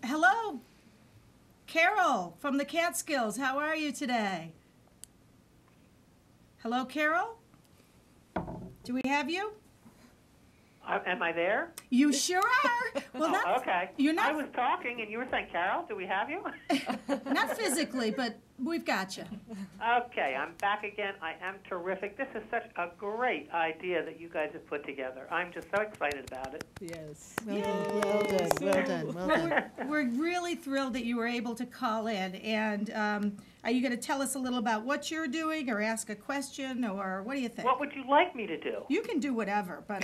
Hello, Carol from the Catskills. How are you today? Hello, Carol? Do we have you? Am I there? You sure are. Well, okay. You're not. I was talking, and you were saying, Carol, do we have you? Not physically, but we've got you. Okay, I'm back again. I am terrific. This is such a great idea that you guys have put together. I'm just so excited about it. Yes. Well Well done. We're really thrilled that you were able to call in. And are you going to tell us a little about what you're doing, or ask a question, or what do you think? What would you like me to do? You can do whatever, but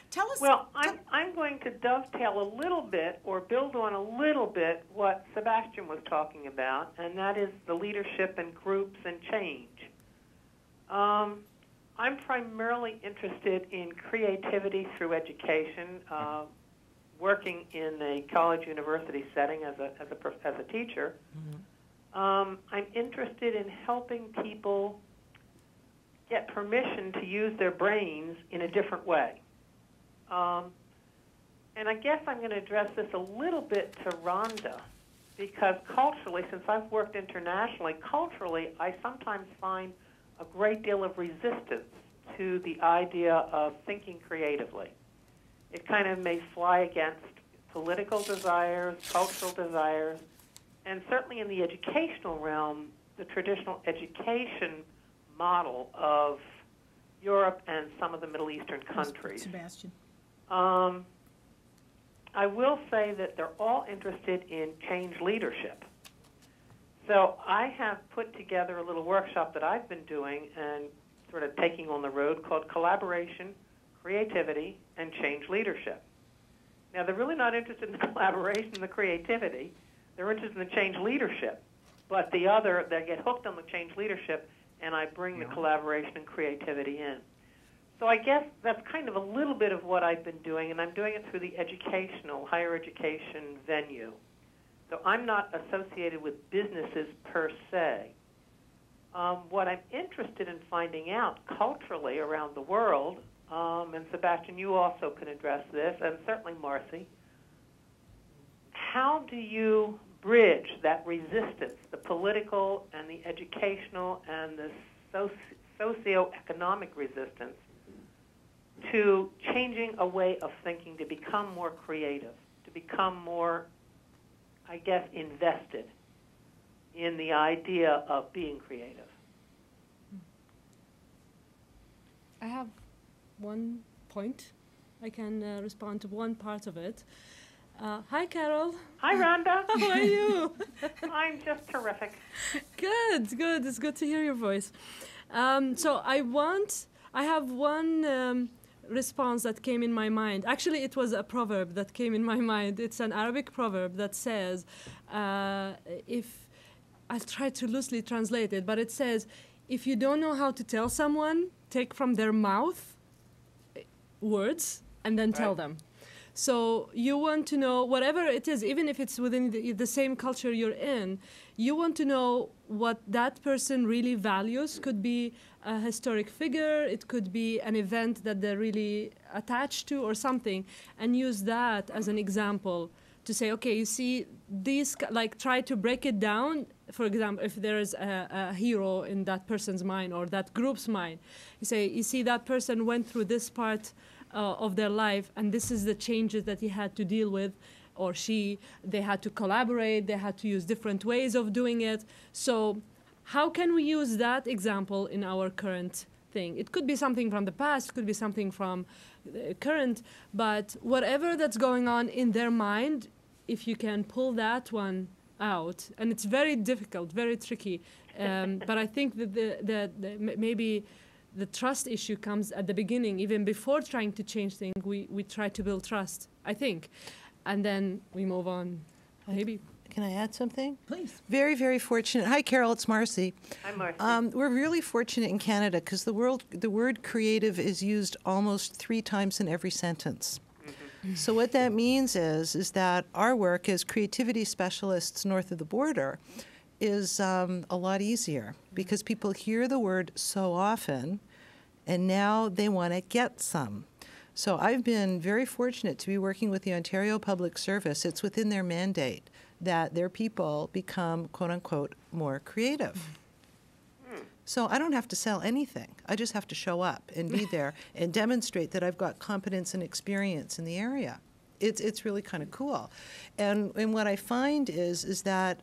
tell us. Well, I'm going to dovetail a little bit, or build on a little bit, what Sebastian was talking about, and that is the leadership and groups and change. I'm primarily interested in creativity through education, working in a college university setting as a teacher. Mm-hmm. I'm interested in helping people get permission to use their brains in a different way. And I guess I'm going to address this a little bit to Randah, because culturally, since I've worked internationally, culturally I sometimes find a great deal of resistance to the idea of thinking creatively. It kind of may fly against political desires, cultural desires, and certainly in the educational realm, the traditional education model of Europe and some of the Middle Eastern countries. Sebastian. I will say that they're all interested in change leadership. So I have put together a little workshop that I've been doing and sort of taking on the road called Collaboration, Creativity, and Change Leadership. Now, they're really not interested in the collaboration and the creativity. They're interested in the change leadership. But they get hooked on the change leadership, and I bring the collaboration and creativity in. So I guess that's kind of a little bit of what I've been doing, and I'm doing it through the higher education venue. So I'm not associated with businesses per se. What I'm interested in finding out culturally around the world, and Sebastian, you also can address this, and certainly Marci, how do you bridge that resistance, the political and the educational and the socio-economic resistance, to changing a way of thinking, to become more creative, to become more, I guess, invested in the idea of being creative? I have one point. I can respond to one part of it. Hi, Carol. Hi, Randah. How are you? I'm just terrific. Good. It's good to hear your voice. So I have one response that came in my mind. Actually, it was a proverb that came in my mind. It's an Arabic proverb that says, I'll try to loosely translate it, but it says, if you don't know how to tell someone, take from their mouth words and then tell them. So you want to know, whatever it is, even if it's within the same culture you're in, you want to know what that person really values. Could be a historic figure, it could be an event that they're really attached to or something, and use that as an example to say, okay, you see, these, like, try to break it down. For example, if there is a hero in that person's mind or that group's mind, you say, you see, that person went through this part of their life, and this is the changes that he had to deal with, or she. They had to collaborate, they had to use different ways of doing it. So how can we use that example in our current thing? It could be something from the past, it could be something from the current, but whatever that's going on in their mind, if you can pull that one out, and it's very difficult, very tricky, but I think that maybe the trust issue comes at the beginning. Even before trying to change things, we try to build trust, I think, and then we move on. Maybe. Can I add something? Please. Very, very fortunate. Hi, Carol. It's Marci. Hi, Marci. We're really fortunate in Canada because the word creative is used almost 3 times in every sentence. So what that means is that our work as creativity specialists north of the border is a lot easier because people hear the word so often, and now they want to get some. So I've been very fortunate to be working with the Ontario Public Service. It's within their mandate that their people become, quote unquote, more creative. So I don't have to sell anything. I just have to show up and be there and demonstrate that I've got competence and experience in the area. It's really kind of cool. And what I find is that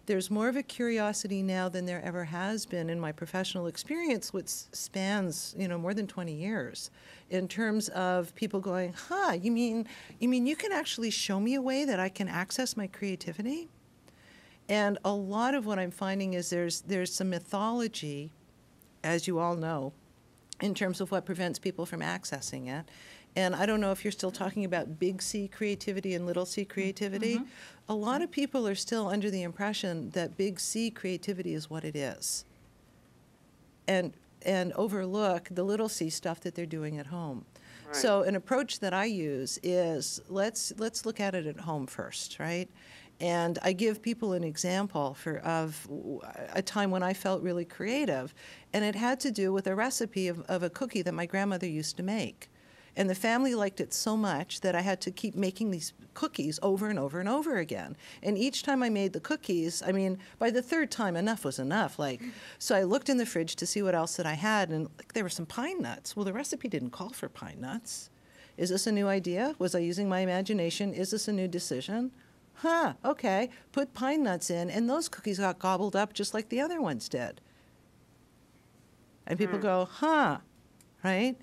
there's more of a curiosity now than there ever has been in my professional experience, which spans, more than 20 years, in terms of people going, you mean you can actually show me a way that I can access my creativity? And a lot of what I'm finding is there's some mythology, as you all know, in terms of what prevents people from accessing it. And I don't know if you're still talking about big C creativity and little c creativity. Mm-hmm. A lot of people are still under the impression that big C creativity is what it is, and overlook the little c stuff that they're doing at home. Right. So an approach that I use is let's look at it at home first, right? And I give people an example of a time when I felt really creative, and it had to do with a recipe of a cookie that my grandmother used to make. And the family liked it so much that I had to keep making these cookies over and over and over again. And each time I made the cookies, by the third time, enough was enough. So I looked in the fridge to see what else that I had, and there were some pine nuts. Well, the recipe didn't call for pine nuts. Is this a new idea? Was I using my imagination? Is this a new decision? Okay. Put pine nuts in, and those cookies got gobbled up just like the other ones did. And people go, right?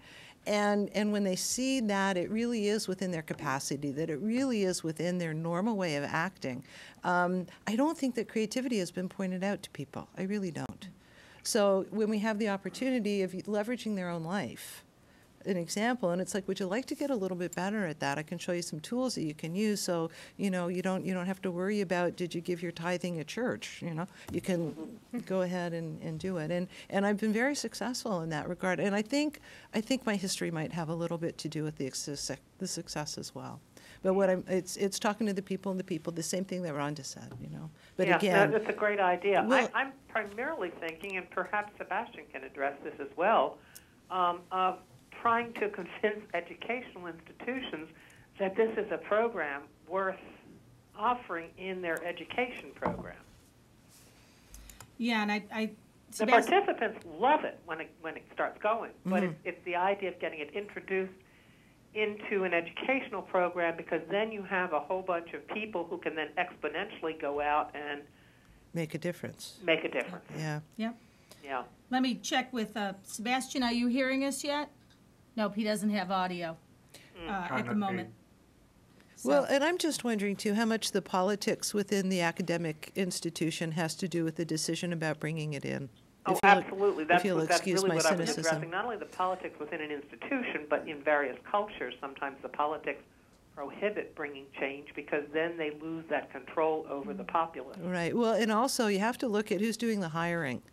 And when they see that it really is within their capacity, that it really is within their normal way of acting, I don't think that creativity has been pointed out to people. I really don't. So when we have the opportunity of leveraging their own life, an example, and it's like, would you like to get a little bit better at that? I can show you some tools that you can use, so you don't have to worry about, did you give your tithing at church? You can go ahead and do it. And I've been very successful in that regard. And I think my history might have a little bit to do with the success as well. But it's talking to the people, the same thing that Randah said, But again, that's a great idea. Well, I'm primarily thinking, and perhaps Sebastian can address this as well, of trying to convince educational institutions that this is a program worth offering in their education program. Yeah, and the participants love it when it starts going, but it's the idea of getting it introduced into an educational program, because then you have a whole bunch of people who can then exponentially go out and make a difference. Yeah. Yeah. Let me check with Sebastian. Are you hearing us yet? Nope, he doesn't have audio at the moment. So. Well, and I'm just wondering, too, how much the politics within the academic institution has to do with the decision about bringing it in. Absolutely. That's really what I was addressing. Not only the politics within an institution, but in various cultures, sometimes the politics prohibit bringing change, because then they lose that control over the populace. Right. Well, and also you have to look at who's doing the hiring.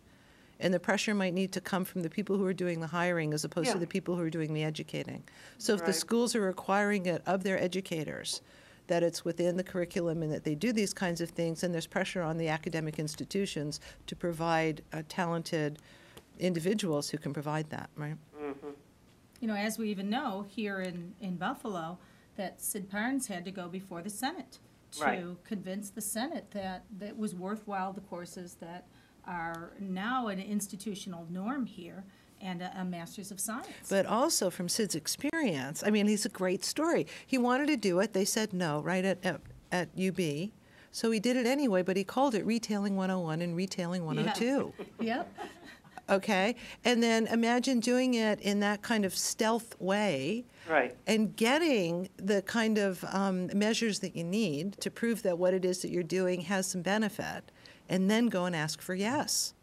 And the pressure might need to come from the people who are doing the hiring as opposed to the people who are doing the educating. So if the schools are requiring it of their educators, that it's within the curriculum and that they do these kinds of things, and there's pressure on the academic institutions to provide talented individuals who can provide that, right? Mm-hmm. As we even know here in Buffalo, that Sid Parnes had to go before the Senate to convince the Senate that was worthwhile, the courses that are now an institutional norm here, and a Master's of Science. But also from Sid's experience, he's a great story. He wanted to do it. They said no, right, at UB. So he did it anyway, but he called it Retailing 101 and Retailing 102. Yep. Okay? And then imagine doing it in that kind of stealth way. Right. And getting the kind of measures that you need to prove that what it is that you're doing has some benefit, and then go and ask for yes.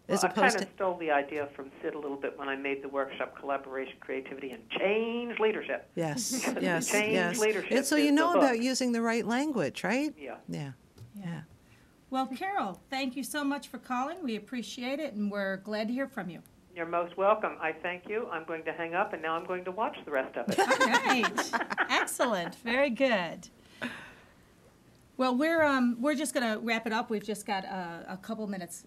Well, I kind of stole the idea from Sid a little bit when I made the workshop Collaboration, Creativity, and Change Leadership. Yes, Change leadership. And so you know about using the right language, right? Yeah. Well, Carol, thank you so much for calling. We appreciate it, and we're glad to hear from you. You're most welcome. I thank you. I'm going to hang up, and now I'm going to watch the rest of it. All right. Excellent. Very good. Well, we're just going to wrap it up. We've just got a couple minutes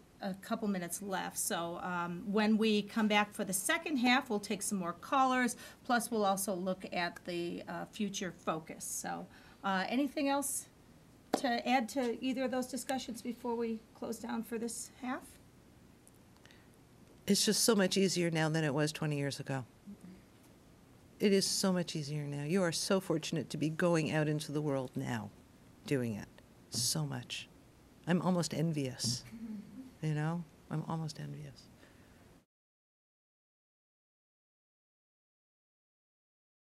left. So when we come back for the second half, we'll take some more callers. Plus, we'll also look at the future focus. So, anything else to add to either of those discussions before we close down for this half? It's just so much easier now than it was 20 years ago. It is so much easier now. You are so fortunate to be going out into the world now, doing it. So much. I'm almost envious. You know? I'm almost envious.